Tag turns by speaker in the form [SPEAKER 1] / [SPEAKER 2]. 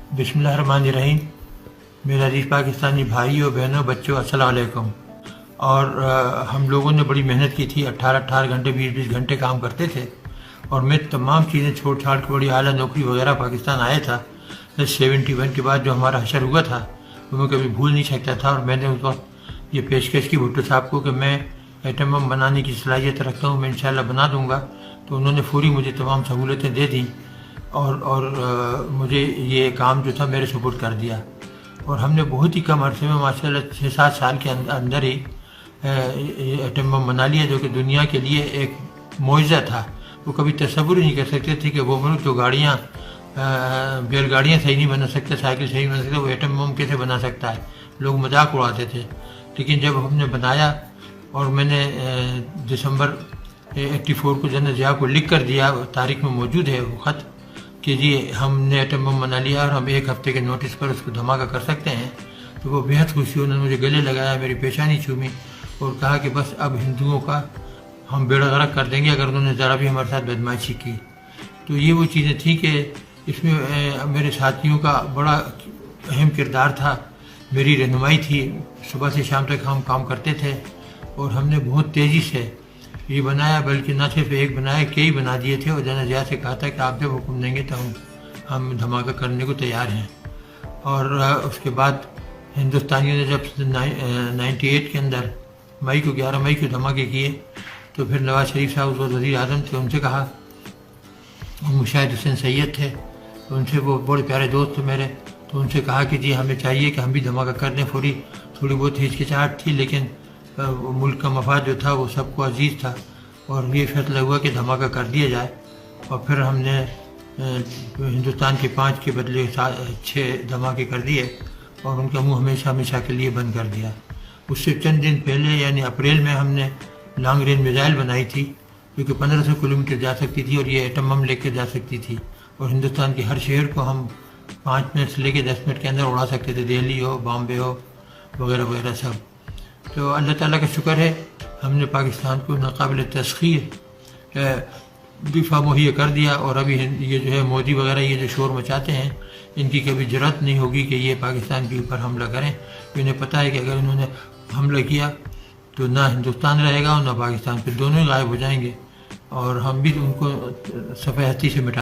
[SPEAKER 1] बिस्मिल्लाहिर्रहमानिर्रहीम। मेरे अजीज़ पाकिस्तानी भाइयों बहनों बच्चों अस्सलाम वालेकुम। और हम लोगों ने बड़ी मेहनत की थी, 18-18 घंटे 20-20 घंटे काम करते थे। और मैं तमाम चीज़ें छोड़ छाड़ के बड़ी आला नौकरी वगैरह पाकिस्तान आया था। 71 के बाद जो हमारा हशर हुआ था वो मैं कभी भूल नहीं सकता था। और मैंने उस वक्त ये पेशकश की भुट्टो साहब को कि मैं एटम बम बनाने की सलाहियत रखता हूँ, मैं इंशाल्लाह बना दूँगा। तो उन्होंने पूरी मुझे तमाम सहूलतें दे दी और मुझे ये काम जो था मेरे सुपुर्द कर दिया। और हमने बहुत ही कम अरसे में माशाल्लाह 6-7 साल के अंदर ही एटम बम बना लिया, जो कि दुनिया के लिए एक मोइज़ा था। वो कभी तसव्वुर ही नहीं कर सकते थे कि वो मुल्क जो गाड़ियाँ बैलगाड़ियाँ सही नहीं बना सकते, साइकिल सही नहीं बना सकते, वो एटम बम कैसे बना सकता है। लोग मजाक उड़ाते थे। लेकिन जब हमने बनाया और मैंने दिसंबर 84 को जन्नत ज़िया को लिख कर दिया, तारीख में मौजूद है वो ख़त कि जी हमने एटम बम बना लिया और हम 1 हफ्ते के नोटिस पर उसको धमाका कर सकते हैं। तो वो बेहद खुशी, उन्होंने मुझे गले लगाया, मेरी पेशानी छूमी और कहा कि बस अब हिंदुओं का हम बेड़ा गर्क कर देंगे अगर उन्होंने ज़रा भी हमारे साथ बदमाशी की। तो ये वो चीज़ें थी कि इसमें मेरे साथियों का बड़ा अहम किरदार था, मेरी रहनुमाई थी। सुबह से शाम तक हम काम करते थे और हमने बहुत तेज़ी से ये बनाया, बल्कि न सिर्फ एक बनाया, कई बना दिए थे। और जन्नत ज़िया से कहा था कि आप जब हुक्म देंगे तो हम धमाका करने को तैयार हैं। और उसके बाद हिंदुस्तानियों ने जब 98 के अंदर 11 मई को धमाके किए तो फिर नवाज शरीफ साहब उस वक्त वज़ीर आज़म थे, उनसे कहा, मुशाहिद हुसैन सैयद थे, तो उनसे वो बड़े प्यारे दोस्त थे मेरे, तो उनसे कहा कि जी हमें चाहिए कि हम भी धमाका कर दें। थोड़ी बहुत हिचकिचाहट थी, लेकिन मुल्क का मफाद जो था वो सबको अजीज़ था और ये फैसला हुआ कि धमाका कर दिया जाए। और फिर हमने हिंदुस्तान के 5 के बदले 6 धमाके कर दिए और उनका मुंह हमेशा हमेशा के लिए बंद कर दिया। उससे चंद दिन पहले यानी अप्रैल में हमने लॉन्ग रेंज मिसाइल बनाई थी, जो कि 1500 किलोमीटर जा सकती थी और ये एटम बम लेकर जा सकती थी। और हिंदुस्तान के हर शहर को हम 5 मिनट से लेकर 10 मिनट के अंदर उड़ा सकते थे, दिल्ली हो, बॉम्बे हो, वगैरह वगैरह सब। तो अल्लाह ताला का शुक्र है, हमने पाकिस्तान को नाकाबिल तस्खीर दिफा मुहैया कर दिया। और अभी ये जो है मोदी वगैरह ये जो शोर मचाते हैं, इनकी कभी जरूरत नहीं होगी कि ये पाकिस्तान के ऊपर हमला करें। इन्हें पता है कि अगर इन्होंने हमला किया तो ना हिंदुस्तान रहेगा और ना पाकिस्तान, फिर दोनों ही गायब हो जाएंगे और हम भी उनको सफ़े हस्ती से मिटा